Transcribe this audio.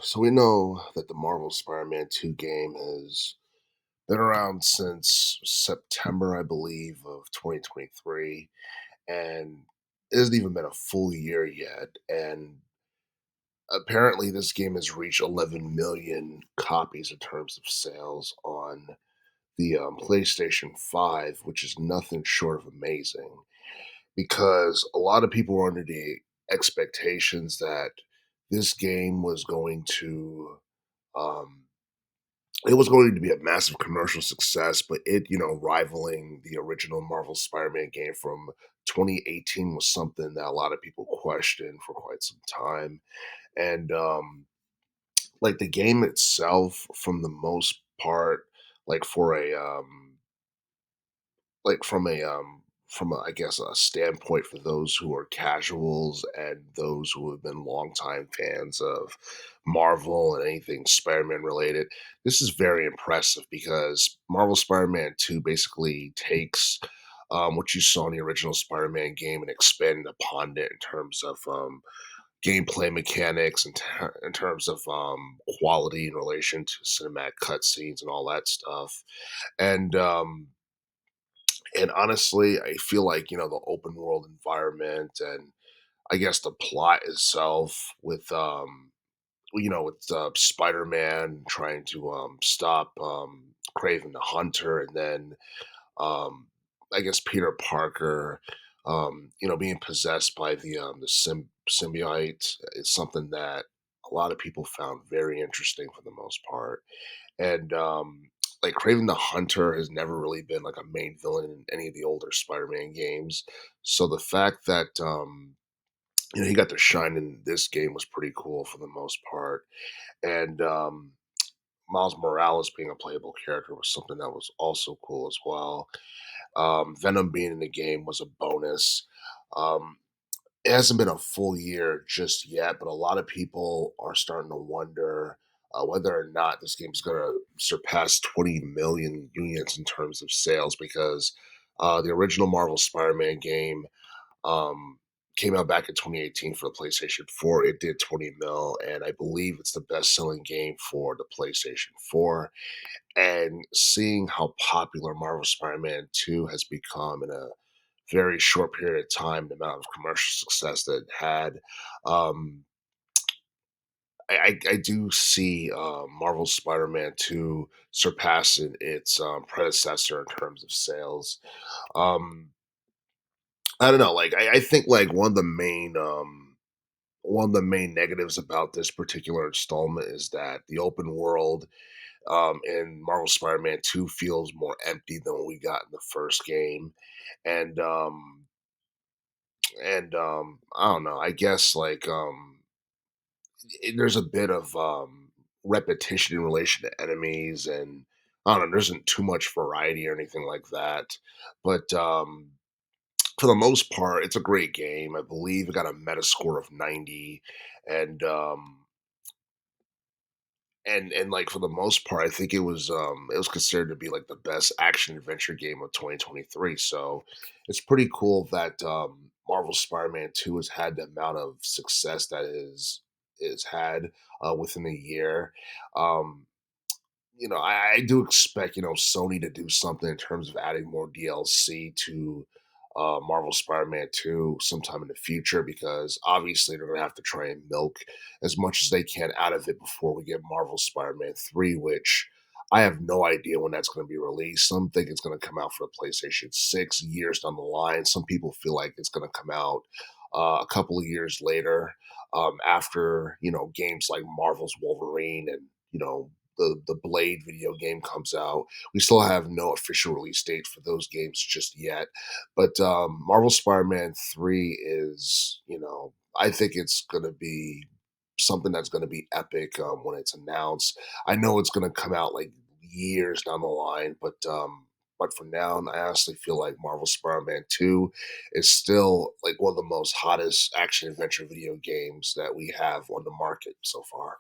So we know that the Marvel Spider-Man 2 game has been around since September, I believe, of 2023, and it hasn't even been a full year yet. And apparently, this game has reached 11 million copies in terms of sales on the PlayStation 5, which is nothing short of amazing because a lot of people were under the expectations that this game was going to um, it was going to be a massive commercial success, but rivaling the original Marvel Spider-Man game from 2018 was something that a lot of people questioned for quite some time. And like the game itself, from the most part, like for a like from a, I guess a standpoint for those who are casuals and those who have been longtime fans of Marvel and anything Spider-Man related, this is very impressive because Marvel Spider-Man 2 basically takes what you saw in the original Spider-Man game and expanded upon it in terms of gameplay mechanics and in terms of quality in relation to cinematic cutscenes and all that stuff. And honestly, I feel like, the open world environment and I guess the plot itself with Spider-Man trying to stop Craven the Hunter, and then um I guess Peter Parker being possessed by the symbiote is something that a lot of people found very interesting for the most part. And like Craven the Hunter has never really been like a main villain in any of the older Spider-Man games. So the fact that he got to shine in this game was pretty cool for the most part. And Miles Morales being a playable character was something that was also cool as well. Venom being in the game was a bonus. Um, it hasn't been a full year just yet, but a lot of people are starting to wonder whether or not this game is going to surpass 20 million units in terms of sales because the original Marvel Spider-Man game um, came out back in 2018 for the PlayStation 4. It did 20 mil, and I believe it's the best-selling game for the PlayStation 4. And seeing how popular Marvel Spider-Man 2 has become in a very short period of time, the amount of commercial success that it had. Um, I do see Marvel Spider-Man 2 surpassing its predecessor in terms of sales. Um, I don't know, like I think like one of the main negatives about this particular installment is that the open world in Marvel Spider-Man 2 feels more empty than what we got in the first game. And I don't know, I guess like there's a bit of repetition in relation to enemies, and I don't know, there isn't too much variety or anything like that. But for the most part, it's a great game. I believe it got a Metascore of 90, and like for the most part, I think it was considered to be like the best action adventure game of 2023. So it's pretty cool that Marvel Spider-Man 2 has had the amount of success that is had within a year. Um, I do expect, Sony to do something in terms of adding more DLC to Marvel Spider-Man 2 sometime in the future because obviously they're going to have to try and milk as much as they can out of it before we get Marvel Spider-Man 3, which I have no idea when that's going to be released. Some think it's going to come out for the PlayStation 6 years down the line. Some people feel like it's going to come out a couple of years later after, games like Marvel's Wolverine and, the Blade video game comes out. We still have no official release date for those games just yet. But Marvel Spider-Man 3 is, I think it's going to be something that's going to be epic when it's announced. I know it's going to come out like years down the line, but for now, I honestly feel like Marvel Spider-Man 2 is still like one of the most hottest action adventure video games that we have on the market so far.